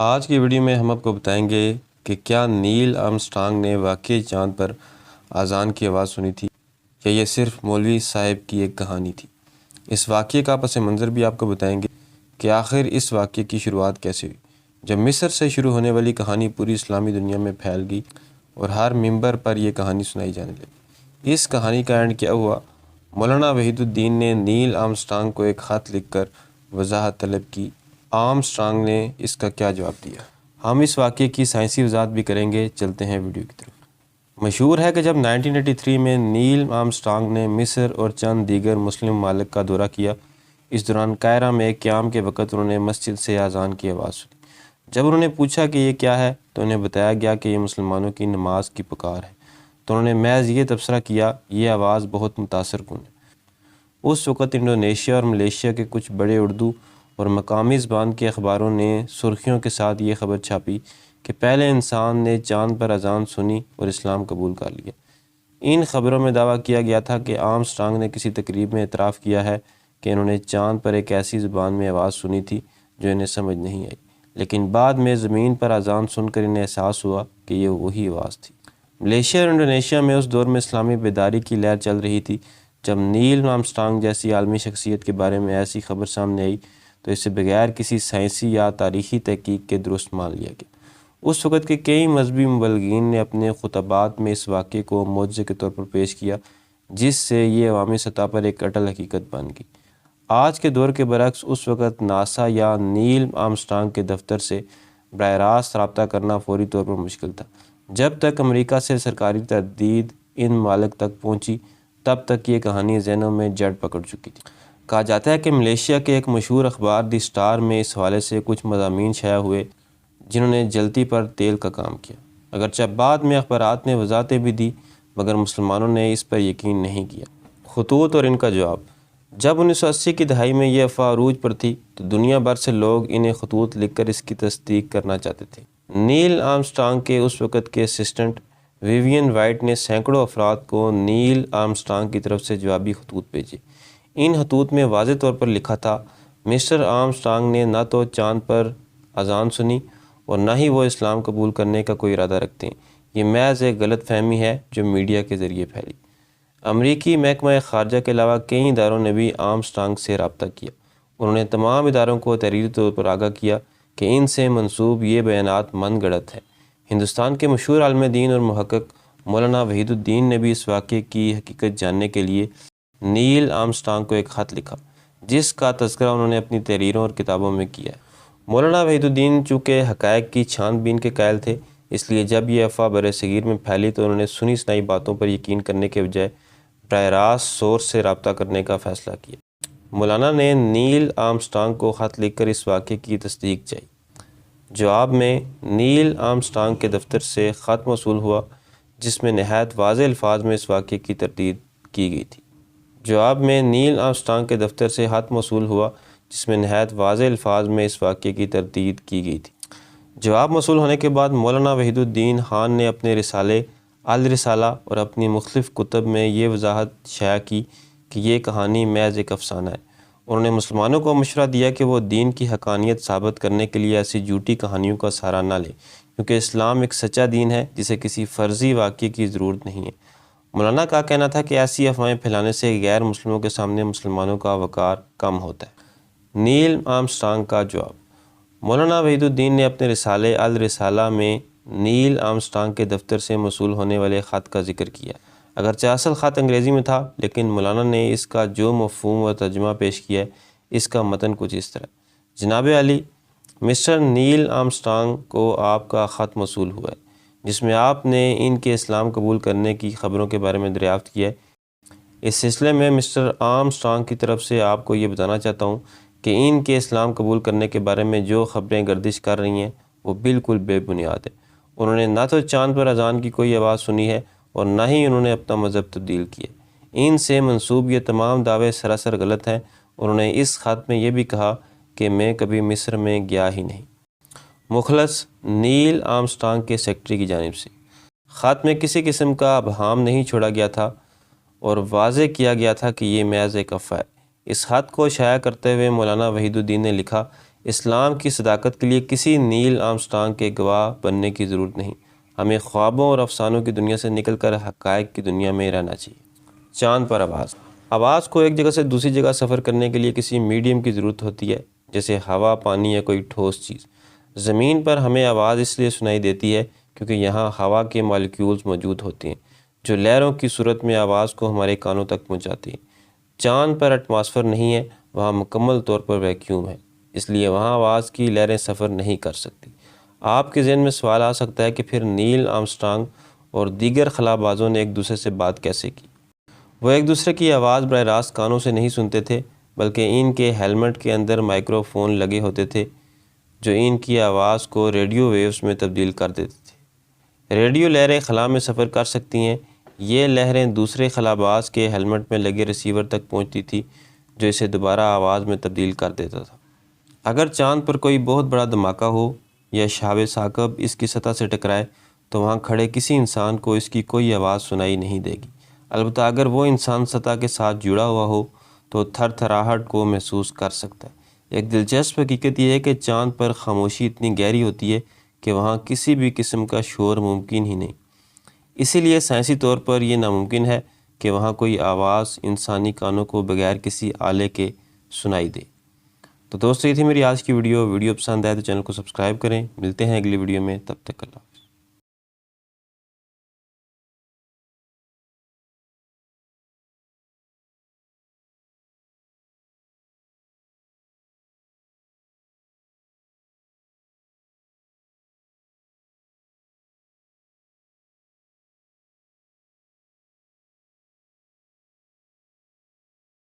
آج کی ویڈیو میں ہم آپ کو بتائیں گے کہ کیا نیل آرمسٹرانگ نے واقعی چاند پر اذان کی آواز سنی تھی یا یہ صرف مولوی صاحب کی ایک کہانی تھی۔ اس واقعے کا پس منظر بھی آپ کو بتائیں گے کہ آخر اس واقعے کی شروعات کیسے ہوئی، جب مصر سے شروع ہونے والی کہانی پوری اسلامی دنیا میں پھیل گئی اور ہر ممبر پر یہ کہانی سنائی جانے لگی۔ اس کہانی کا اینڈ کیا ہوا؟ مولانا وحید الدین نے نیل آرمسٹرانگ کو ایک خط لکھ کر وضاحت طلب کی۔ آرمسٹرانگ نے اس کا کیا جواب دیا؟ ہم اس واقعے کی سائنسی وضاحت بھی کریں گے۔ چلتے ہیں ویڈیو کی طرف۔ مشہور ہے کہ جب 1983 میں نیل آرمسٹرانگ نے مصر اور چند دیگر مسلم ممالک کا دورہ کیا، اس دوران قاہرہ میں قیام کے وقت انہوں نے مسجد سے اذان کی آواز سنی۔ جب انہوں نے پوچھا کہ یہ کیا ہے تو انہیں بتایا گیا کہ یہ مسلمانوں کی نماز کی پکار ہے، تو انہوں نے محض یہ تبصرہ کیا، یہ آواز بہت متاثر کن ہے۔ اس وقت انڈونیشیا اور ملیشیا کے کچھ بڑے اردو اور مقامی زبان کے اخباروں نے سرخیوں کے ساتھ یہ خبر چھاپی کہ پہلے انسان نے چاند پر اذان سنی اور اسلام قبول کر لیا۔ ان خبروں میں دعویٰ کیا گیا تھا کہ آرمسٹرانگ نے کسی تقریب میں اعتراف کیا ہے کہ انہوں نے چاند پر ایک ایسی زبان میں آواز سنی تھی جو انہیں سمجھ نہیں آئی، لیکن بعد میں زمین پر اذان سن کر انہیں احساس ہوا کہ یہ وہی آواز تھی۔ ملیشیا اور انڈونیشیا میں اس دور میں اسلامی بیداری کی لہر چل رہی تھی۔ جب نیل آرمسٹرانگ جیسی عالمی شخصیت کے بارے میں ایسی خبر سامنے آئی تو اسے بغیر کسی سائنسی یا تاریخی تحقیق کے درست مان لیا گیا۔ اس وقت کے کئی مذہبی مبلغین نے اپنے خطبات میں اس واقعے کو معجزے کے طور پر پیش کیا، جس سے یہ عوامی سطح پر ایک اٹل حقیقت بن گئی۔ آج کے دور کے برعکس اس وقت ناسا یا نیل آرمسٹرانگ کے دفتر سے براہ راست رابطہ کرنا فوری طور پر مشکل تھا۔ جب تک امریکہ سے سرکاری تردید ان ممالک تک پہنچی، تب تک یہ کہانی ذہنوں میں جڑ پکڑ چکی تھی۔ کہا جاتا ہے کہ ملیشیا کے ایک مشہور اخبار دی اسٹار میں اس حوالے سے کچھ مضامین شائع ہوئے جنہوں نے جلتی پر تیل کا کام کیا۔ اگرچہ بعد میں اخبارات نے وضاحتیں بھی دی، مگر مسلمانوں نے اس پر یقین نہیں کیا۔ خطوط اور ان کا جواب۔ جب 1980 کی دہائی میں یہ افواہ عروج پر تھی تو دنیا بھر سے لوگ انہیں خطوط لکھ کر اس کی تصدیق کرنا چاہتے تھے۔ نیل آرمسٹرانگ کے اس وقت کے اسسٹنٹ ویوین وائٹ نے سینکڑوں افراد کو نیل آرمسٹرانگ کی طرف سے جوابی خطوط بھیجے۔ ان خطوط میں واضح طور پر لکھا تھا، مسٹر آرمسٹرانگ نے نہ تو چاند پر اذان سنی اور نہ ہی وہ اسلام قبول کرنے کا کوئی ارادہ رکھتے ہیں۔ یہ محض ایک غلط فہمی ہے جو میڈیا کے ذریعے پھیلی۔ امریکی محکمہ خارجہ کے علاوہ کئی اداروں نے بھی آرمسٹرانگ سے رابطہ کیا۔ انہوں نے تمام اداروں کو تحریری طور پر آگاہ کیا کہ ان سے منسوب یہ بیانات من گھڑت ہیں۔ ہندوستان کے مشہور عالم دین اور محقق مولانا وحید الدین نے بھی اس واقعے کی حقیقت جاننے کے لیے نیل آرمسٹرانگ کو ایک خط لکھا، جس کا تذکرہ انہوں نے اپنی تحریروں اور کتابوں میں کیا ہے۔ مولانا وحید الدین چونکہ حقائق کی چھان بین کے قائل تھے، اس لیے جب یہ افواہ برِ صغیر میں پھیلی تو انہوں نے سنی سنائی باتوں پر یقین کرنے کے بجائے براہ راست سورس سے رابطہ کرنے کا فیصلہ کیا۔ مولانا نے نیل آرمسٹرانگ کو خط لکھ کر اس واقعے کی تصدیق چاہی۔ جواب میں نیل آرمسٹرانگ کے دفتر سے خط موصول ہوا جس میں نہایت واضح الفاظ میں اس واقعے کی تردید کی گئی تھی۔ جواب میں نیل آرمسٹرانگ کے دفتر سے خط موصول ہوا جس میں نہایت واضح الفاظ میں اس واقعے کی تردید کی گئی تھی۔ جواب موصول ہونے کے بعد مولانا وحید الدین خان نے اپنے رسالے الرسالہ اور اپنی مختلف کتب میں یہ وضاحت شائع کی کہ یہ کہانی محض ایک افسانہ ہے۔ انہوں نے مسلمانوں کو مشورہ دیا کہ وہ دین کی حقانیت ثابت کرنے کے لیے ایسی جھوٹی کہانیوں کا سہارا نہ لیں، کیونکہ اسلام ایک سچا دین ہے جسے کسی فرضی واقعے کی ضرورت نہیں ہے۔ مولانا کا کہنا تھا کہ ایسی افواہیں پھیلانے سے غیر مسلموں کے سامنے مسلمانوں کا وقار کم ہوتا ہے۔ نیل آرمسٹرانگ کا جواب۔ مولانا وحید الدین نے اپنے رسالے الرسالہ میں نیل آرمسٹرانگ کے دفتر سے موصول ہونے والے خط کا ذکر کیا۔ اگرچہ اصل خط انگریزی میں تھا، لیکن مولانا نے اس کا جو مفہوم و ترجمہ پیش کیا ہے، اس کا متن کچھ اس طرح: جناب عالی، مسٹر نیل آرمسٹرانگ کو آپ کا خط موصول ہوا ہے جس میں آپ نے ان کے اسلام قبول کرنے کی خبروں کے بارے میں دریافت کیا ہے۔ اس سلسلے میں مسٹر آرمسٹرانگ کی طرف سے آپ کو یہ بتانا چاہتا ہوں کہ ان کے اسلام قبول کرنے کے بارے میں جو خبریں گردش کر رہی ہیں وہ بالکل بے بنیاد ہیں۔ انہوں نے نہ تو چاند پر اذان کی کوئی آواز سنی ہے اور نہ ہی انہوں نے اپنا مذہب تبدیل کیا۔ ان سے منسوب یہ تمام دعوے سراسر غلط ہیں۔ انہوں نے اس خط میں یہ بھی کہا کہ میں کبھی مصر میں گیا ہی نہیں۔ مخلص، نیل آرمسٹرانگ کے سیکرٹری کی جانب سے۔ خط میں کسی قسم کا ابہام نہیں چھوڑا گیا تھا اور واضح کیا گیا تھا کہ یہ محض ایک افواہ ہے۔ اس خط کو شائع کرتے ہوئے مولانا وحید الدین نے لکھا، اسلام کی صداقت کے لیے کسی نیل آرمسٹرانگ کے گواہ بننے کی ضرورت نہیں، ہمیں خوابوں اور افسانوں کی دنیا سے نکل کر حقائق کی دنیا میں رہنا چاہیے۔ چاند پر آواز کو ایک جگہ سے دوسری جگہ سفر کرنے کے لیے کسی میڈیم کی ضرورت ہوتی ہے، جیسے ہوا، پانی یا کوئی ٹھوس چیز۔ زمین پر ہمیں آواز اس لیے سنائی دیتی ہے کیونکہ یہاں ہوا کے مالیکیولز موجود ہوتے ہیں جو لہروں کی صورت میں آواز کو ہمارے کانوں تک پہنچاتی ہیں۔ چاند پر ایٹماسفیئر نہیں ہے، وہاں مکمل طور پر ویکیوم ہے، اس لیے وہاں آواز کی لہریں سفر نہیں کر سکتی۔ آپ کے ذہن میں سوال آ سکتا ہے کہ پھر نیل آرمسٹرانگ اور دیگر خلا بازوں نے ایک دوسرے سے بات کیسے کی؟ وہ ایک دوسرے کی آواز براہ راست کانوں سے نہیں سنتے تھے، بلکہ ان کے ہیلمٹ کے اندر مائکرو فون لگے ہوتے تھے جو ان کی آواز کو ریڈیو ویوز میں تبدیل کر دیتے تھے۔ ریڈیو لہریں خلا میں سفر کر سکتی ہیں، یہ لہریں دوسرے خلا باز کے ہیلمٹ میں لگے ریسیور تک پہنچتی تھی جو اسے دوبارہ آواز میں تبدیل کر دیتا تھا۔ اگر چاند پر کوئی بہت بڑا دھماکہ ہو یا شہاب ثاقب اس کی سطح سے ٹکرائے تو وہاں کھڑے کسی انسان کو اس کی کوئی آواز سنائی نہیں دے گی، البتہ اگر وہ انسان سطح کے ساتھ جڑا ہوا ہو تو تھر تھراہٹ کو محسوس کر سکتا ہے۔ ایک دلچسپ حقیقت یہ ہے کہ چاند پر خاموشی اتنی گہری ہوتی ہے کہ وہاں کسی بھی قسم کا شور ممکن ہی نہیں، اسی لیے سائنسی طور پر یہ ناممکن ہے کہ وہاں کوئی آواز انسانی کانوں کو بغیر کسی آلے کے سنائی دے۔ تو دوستو، یہ تھی میری آج کی ویڈیو پسند آئے تو چینل کو سبسکرائب کریں۔ ملتے ہیں اگلی ویڈیو میں، تب تک اللہ۔